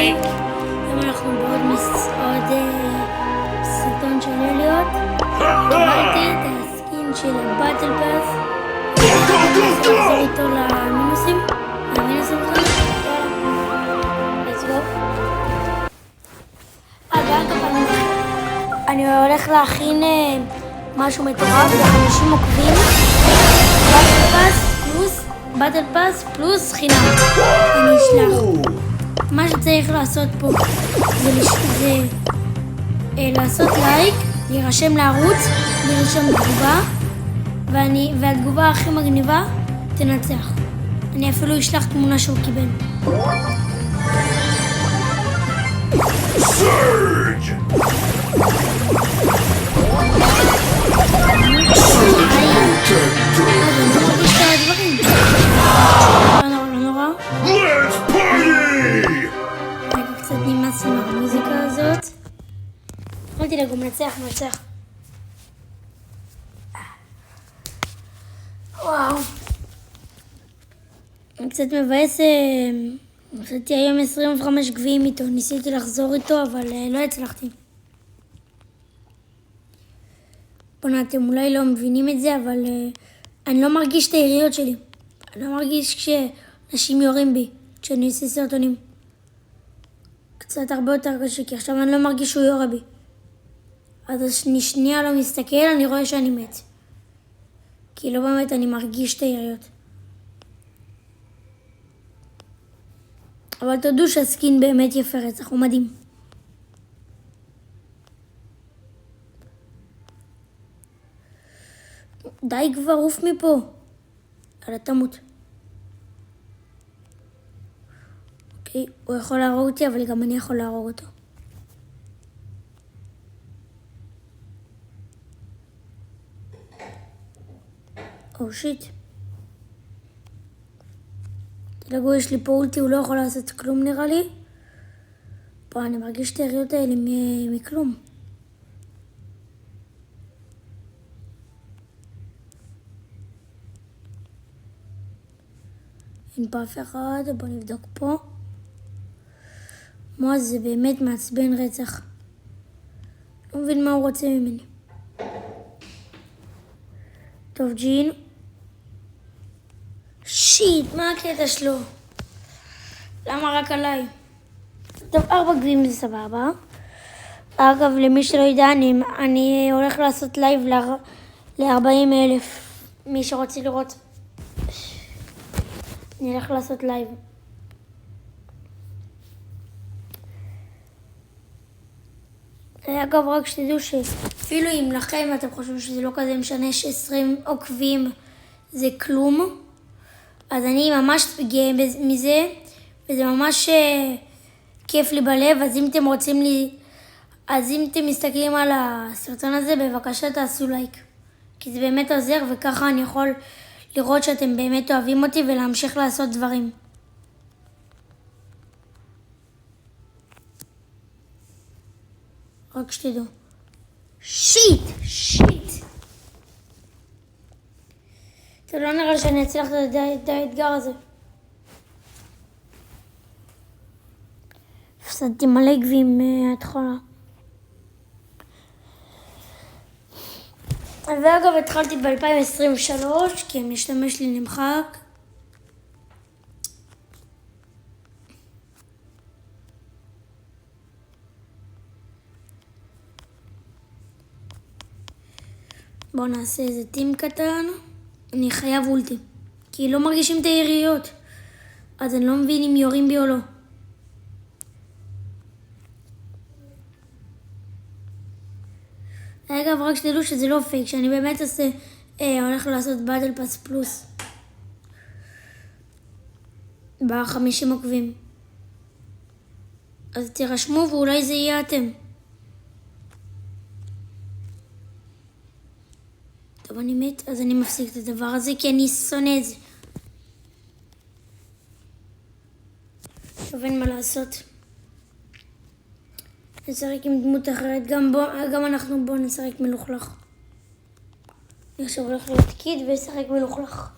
היום אנחנו בעוד סרטון של אליוט. קיבלתי את הסקין של הבטל פאס. נחזור איתו למינוסים. let's go. אני הולך להכין משהו מטורף ל50 עוקבים. באטל פאס פלוס חינם. אני אשלח. מה שצריך לעשות פה זה לעשות לייק, להירשם לערוץ, לרשום תגובה, והתגובה הכי מגניבה תנצח. אני אפילו אשלח תמונה שהוא קיבל. סרג' לא נורא. רגע, קצת נמאס עם המוזיקה הזאת. יכולתי לגום מנצח. וואו. קצת מבאס. עשיתי היום 25 גביעים איתו. ניסיתי לחזור איתו, אבל לא הצלחתי. אתם אולי לא מבינים את זה, אבל אני לא מרגיש את היריות שלי. אני לא מרגיש כשאנשים יורים בי, כשאני עושה סרטונים. קצת הרבה יותר קשה, כי עכשיו אני לא מרגיש שהוא יורה בי. אז אני שנייה לא מסתכל, אני רואה שאני מת. כי לא באמת אני מרגיש את היריות. אבל תדעו שהסקין באמת יפה רצח, הוא מדהים. די כבר, עוף מפה. יאללה, תמות. אוקיי, הוא יכול להרוג אותי, אבל גם אני יכול להרוג אותו. שיט. תלגו, יש לי פה אולטי, הוא לא יכול לעשות כלום נראה לי. פה אני מרגיש את היריות האלה מכלום. אין פה אף אחד, בוא נבדוק פה. מוז זה באמת מעצבן רצח. לא מבין מה הוא רוצה ממני. טוב, ג'ין. שיט, מה הקטע שלו? למה רק עליי? טוב, 4 גביעים זה סבבה. אגב, למי שלא ידע, אני הולך לעשות לייב ל-40,000. מי שרוצה לראות. אני הולך לעשות לייב. אגב, רק שתדעו שאפילו אם לכם אתם חושבים שזה לא כזה משנה ש20 עוקבים זה כלום, אז אני ממש גאה מזה, וזה ממש כיף לי בלב. אז אם אתם מסתכלים על הסרטון הזה, בבקשה תעשו לייק. כי זה באמת עוזר, וככה אני יכול לראות שאתם באמת אוהבים אותי ולהמשיך לעשות דברים. רק שתדעו. שיט! זה לא נראה שאני אצליח את האתגר הזה. הפסדתי מלא גביעים מההתחלה. ואגב, התחלתי ב-2023, כי המשתמש לי נמחק. בואו נעשה איזה טים קטן. אני חייב אולטי, כי לא מרגישים את היריות. אז אני לא מבין אם יורים בי או לא. אגב, רק שתדעו שזה לא פייק, שאני באמת הולך לעשות באטל פאס פלוס. ב50 עוקבים. אז תירשמו ואולי זה יהיה אתם. טוב, אני מת, אז אני מפסיק את הדבר הזה, כי אני שונא את זה. טוב, אין מה לעשות. נשחק עם דמות אחרת, גם אנחנו בואו נשחק מלוכלך. אני עכשיו הולך להיות קיד וישחק מלוכלך.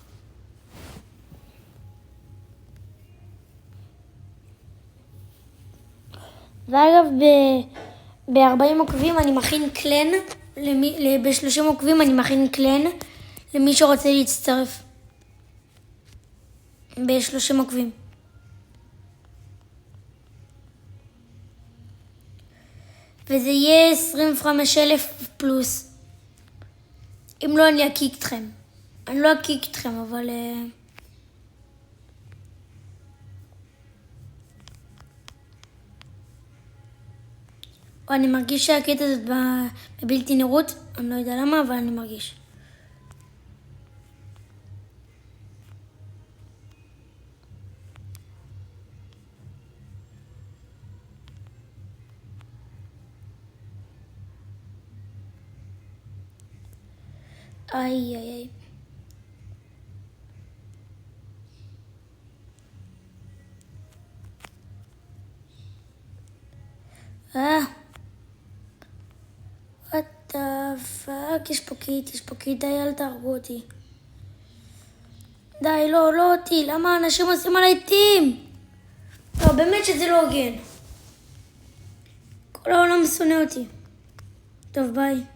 ואגב, ב-40 עוקבים אני מכין קלן, ב-30 עוקבים אני מכין קלן למי שרוצה להצטרף. ב-30 עוקבים. וזה יהיה 25,000 פלוס. אם לא, אני אקיק אתכם. אני לא אקיק אתכם, אבל... אני מרגיש שהקטע הזאת בבלתי נראות, אני לא יודע למה, אבל אני מרגיש. איי איי איי. what the fuck, יש פה קיט, די, אל תהרגו אותי. די, לא אותי, למה אנשים עושים עליי טים? לא, באמת שזה לא הוגן. כל העולם שונא אותי. טוב, ביי.